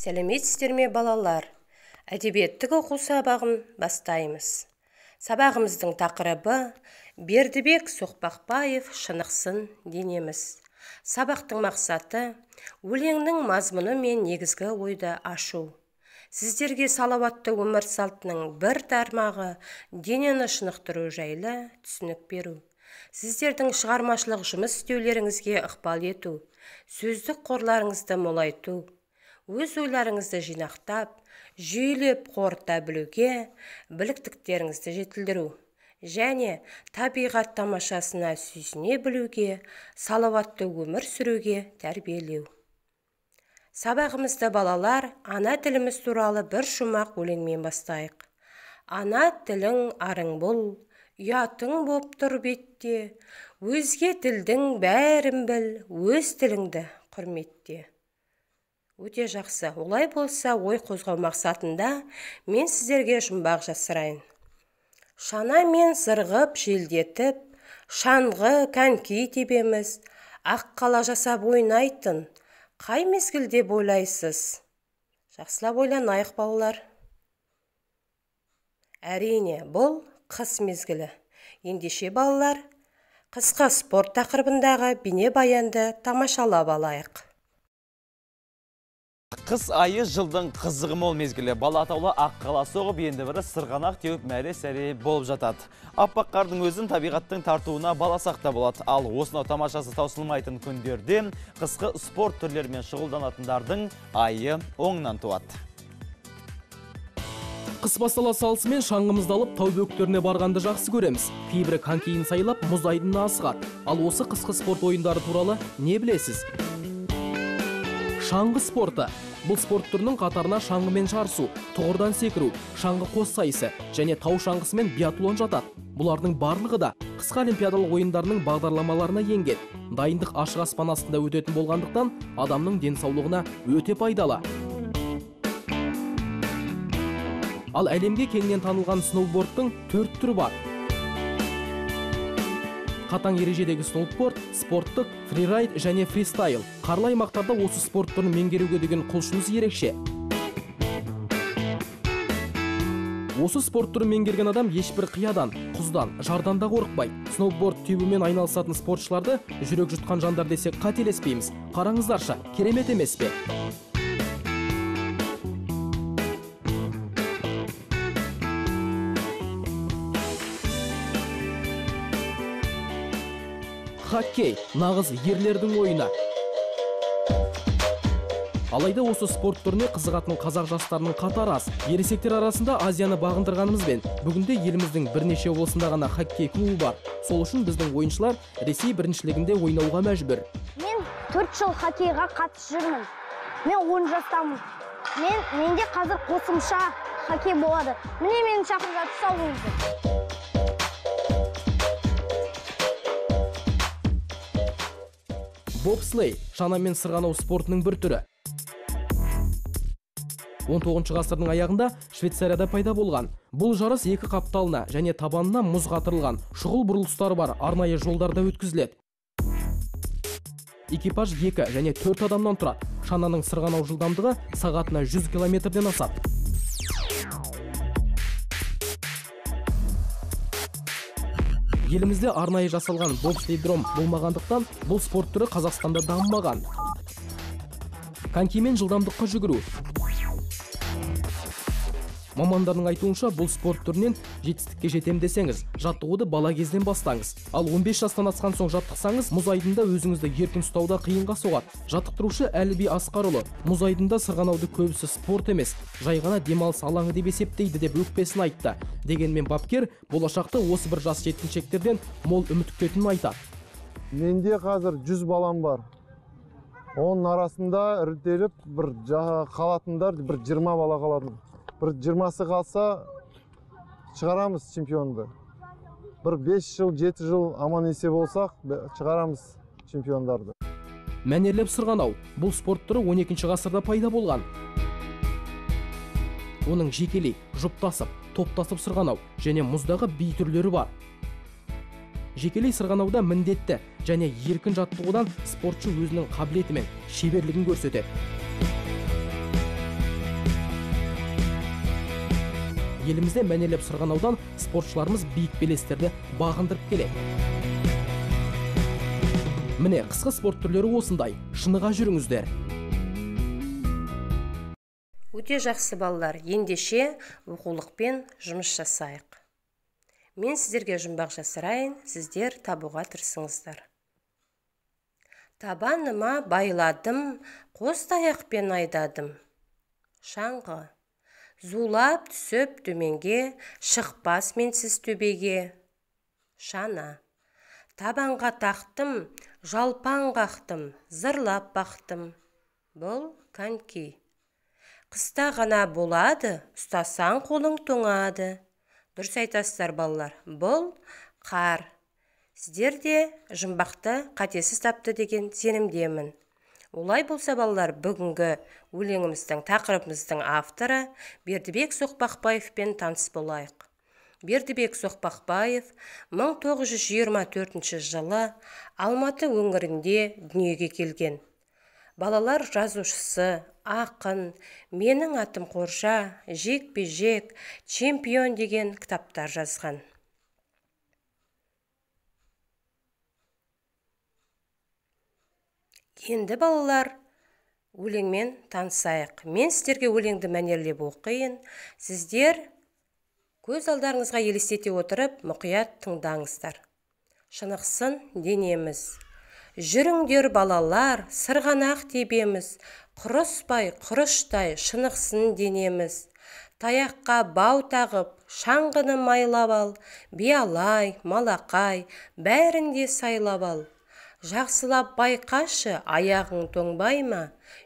Сәлеметсіздер ме балалар? Әдебиеттік оқу сабағын бастаймыз. Сабағымыздың тақырыбы Бердібек Соқпақбаев шынықсын денеміз. Сабақтың мақсаты өлеңнің мазмұны мен негізгі ойды ашу. Сіздерге салауатты өмір салтының бір тармағы денені шынықтыру жайлы түсінік беру. Сіздердің шығармашылық жұмыс істеулеріңізге ықпал ету, сөздік қорларыңызды молайту, өз ойларыңызды жинақтап, жүйелеп қорыта білуге, біліктіктеріңізді жетілдіру және табиғат тамашасына сүйсіне білуге, салауатты өмір сүруге тәрбиелеу. Сабағымызда балалар ана тіліміз туралы бір шумақ өлеңмен бастайық. Ана тілің арың бұл, ұятың боп тұр бетте, өзге тілдің бәрін біл, өз тіліңді құрметте. Өте жақсы. Олай болса, ой қозғау мақсатында мен сіздерге жұмбақ жасырайын. Шана мен зырғып желдетіп, шаңғы коньки тебеміз, ақ қала жасап ойнайтын, қай мезгілде ойлайсыз? Жақсылап ойланайық балалар. Әрине, бұл қыс мезгілі. Ендеше балалар, қысқы спорт тақырыбындағы бейнебаянды тамашалап алайық. Қыс айы жылдың қызығы мол мезгілі. Бала атаулы ақ қала соғып, енді бірі сырғанақ теуіп мәре-сәре болып жатады. Аппақ қардың өзін табиғаттың тартуына баласақ та болады. Ал осынау тамашасы таусылмайтын күндерде қысқы спорт түрлерімен шұғылданатындардың айы оңынан туады. Қыс бастала салысымен шаңғымызды алып тау бөктеріне барғанды жақсы көреміз. Кейбірі конькиін сайлап мұз айдынына асығады. Ал осы қысқы спорт ойындары туралы не білесіз? Шаңғы спорты. Бұл спорт түрінің қатарына шаңғымен жарысу, тұғырдан секіру, шаңғы қос сайысы және тау шаңғысы мен биатлон жатады. Бұлардың барлығы да қысқы олимпиадалық ойындарының бағдарламаларына енген. Дайындық ашық аспан астында өтетін болғандықтан адамның денсаулығына өте пайдалы. Ал әлемге кеңінен танылған сноубордтың 4 түрі бар. Қатаң ережедегі сноуборд, спорттық, фрирайд және фристайл. Қарлы аймақтарда осы спорт түрін меңгеруге деген құлшыныс ерекше. Осы спорт түрін меңгерген адам ешбір қиядан, құздан, жардан да қорықпайды. Сноуборд теуімен айналысатын спортшыларды жүрек жұтқан жандар десек қателеспейміз. Қараңыздаршы, керемет емес пе? Хоккей, нағыз ерлердің ойыны. Алайда осы спорт түріне қызығатын қазақ жастарының қатары аз. Ересектер арасында Азияны бағындырғанымызбен, бүгінде еліміздің бірнеше облысында ғана хоккей клубы бар. Сол үшін біздің ойыншылар Ресей біріншілігінде ойнауға мәжбүр. Мен 4 жыл хоккейға қатысып жүрмін. Мен 10 жастамын. Менде қазір қосымша хоккей болады. Міне мені шақырып жатыр, сау болыңыздар. Бобслей, шанамен сырғанау спортының бір түрі. 19 ғасырдың аяғында Швейцарияда пайда болған. Бұл жарыс екі қапталына және табанына мұз қатырылған, шұғыл бұрылыстары бар арнайы жолдарда өткізіледі. Экипаж 2 және 4 адамнан тұрады. Шананың сырғанау жылдамдығы сағатына 100 км-ден асады. Елімізде арнайы жасалған бобслейдром болмағандықтан бұл спорт түрі Қазақстанда дамымаған. Конькимен жылдамдыққа жүгіру. Мамандардың айтуынша бұл спорт түрінен жетістікке жетем десеңіз, жаттығуды бала кезден бастаңыз. Ал 15 жастан асқан соң жаттықсаңыз, мұз айдында өзіңізді еркін ұстауда қиынға соғады. Жаттықтырушы Әліби Асқарұлы, мұз айдында сырғанауды көбісі спорт емес, жай ғана демалыс алаңы деп есептейді деп өкпесін айтты. Дегенмен бапкер болашақта осы бір жас жеткіншектерден мол үміт күтетінін айтады. Менде қазір 100 балам бар. Оның арасында іріктеліп, бір қалатындар, бір 20 бала қалатын. Бір 20-сы қалса шығарамыз чемпионды. Бір 5 жыл, 7 жыл аман есе болсақ, шығарамыз чемпиондарды. Мәнерлеп сырғанау. Бұл спорт түрі 12 ғасырда пайда болған. Оның жекелей, жұптасып, топтасып сырғанау және мұздағы би түрлері бар. Жекелей сырғанауда міндетті және еркін жаттығудан спортшы өзінің қабілеті мен шеберлігін көрсетеді. елімізде мәнерлеп сырғанаудан спортшыларымыз биік белестерді бағындырып келеді. Міне, қысқы спорт түрлері осындай. Шыныға жүріңіздер. Өте жақсы балалар, ендеше оқулықпен жұмыс жасайық. Мен сіздерге жұмбақ жасырайын, сіздер табуға тырысыңыздар. Табаныма байладым, қос таяқпен айдадым. Шаңғы, зулап түсіп төменге, шықпас менсіз төбеге. Шана, табанға тақтым, жалпан қақтым, зырлап бақтым. Бұл коньки. Қыста ғана болады, ұстасаң қолың тоңады. Дұрыс айтасыздар балалар, бұл қар. Сіздер де жұмбақты қатесіз тапты деген сенімдемін. Олай болса балалар, бүгінгі өлеңіміздің, тақырыбымыздың авторы Бердібек Соқпақбаевпен таныс болайық. Бердібек Соқпақбаев 1924 жылы Алматы өңірінде дүниеге келген. Балалар жазушысы, ақын, менің атым Қоржа, жекпе-жек, чемпион деген кітаптар жазған. Енді балалар, өлеңмен танысайық. Мен сіздерге өлеңді мәнерлеп оқиын. Сіздер көз алдарыңызға елестете отырып, мұқият тыңдаңыздар. Шынықсын денеміз. Жүріңдер балалар, сырғанақ тебеміз, құрыспай, құрыштай, шынықсын денеміз. Таяққа бау тағып, шаңғыны майлап ал, биялай, малақай, бәрінде сайлап ал. Жақсылап байқашы, аяғың тоңбай ма?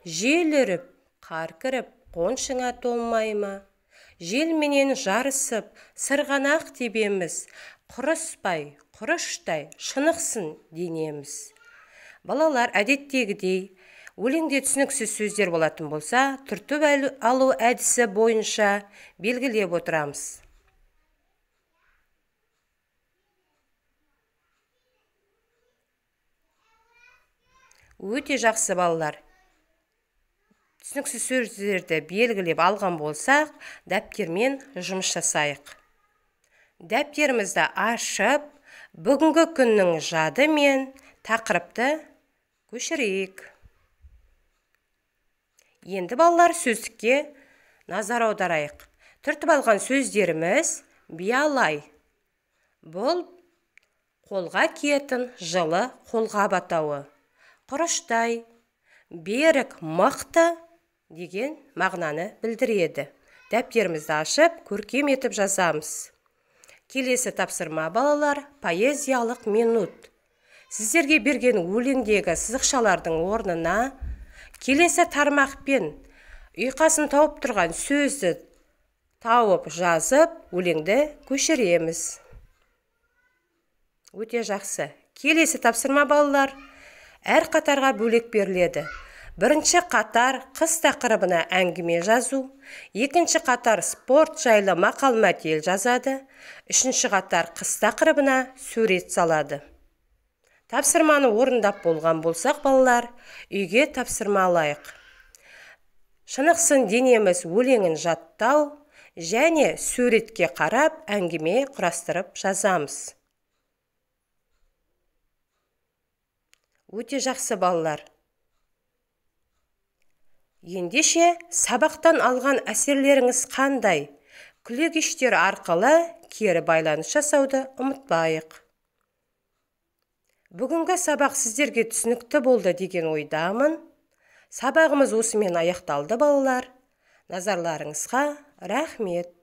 Жел үріп, қар кіріп, қоншыңа толмай ма? Желменен жарысып, сырғанақ тебеміз, құрыспай, құрыштай, шынықсын денеміз. Балалар, әдеттегідей, өлеңде түсініксіз сөздер болатын болса, түртіп алу әдісі бойынша белгілеп отырамыз. Өте жақсы балалар. Түсініксіз сөздерді белгілеп алған болсақ, дәптермен жұмыс жасайық. Дәптерімізді ашып, бүгінгі күннің жады мен тақырыпты көшірейік. Енді балалар, сөздікке назар аударайық. Түртіп алған сөздеріміз биялай. Бұл қолға киетін жылы қолғап атауы. Құрыштай, берік, мықты деген мағынаны білдіреді. Дәптерімізді ашып, көркем етіп жазамыз. Келесі тапсырма балалар, поэзиялық минут. Сіздерге берген өлеңдегі сызықшалардың орнына келесі тармақпен ұйқасын тауып тұрған сөзді тауып жазып, өлеңді көшіреміз. Өте жақсы. Келесі тапсырма балалар, әр қатарға бөлек беріледі. Бірінші қатар қыс тақырыбына әңгіме жазу, екінші қатар спорт жайлы мақал-мәтел жазады, үшінші қатар қыс тақырыбына сурет салады. Тапсырманы орындап болған болсақ балалар, үйге тапсырма алайық. Шынықсын денеміз өлеңін жаттау және суретке қарап әңгіме құрастырып жазамыз. Өте жақсы балалар. Ендеше сабақтан алған әсерлеріңіз қандай? Күлегештер арқылы кері байланыс жасауды ұмытпайық. Бүгінгі сабақ сіздерге түсінікті болды деген ойдамын. Сабағымыз осымен аяқталды балалар. Назарларыңызға рахмет.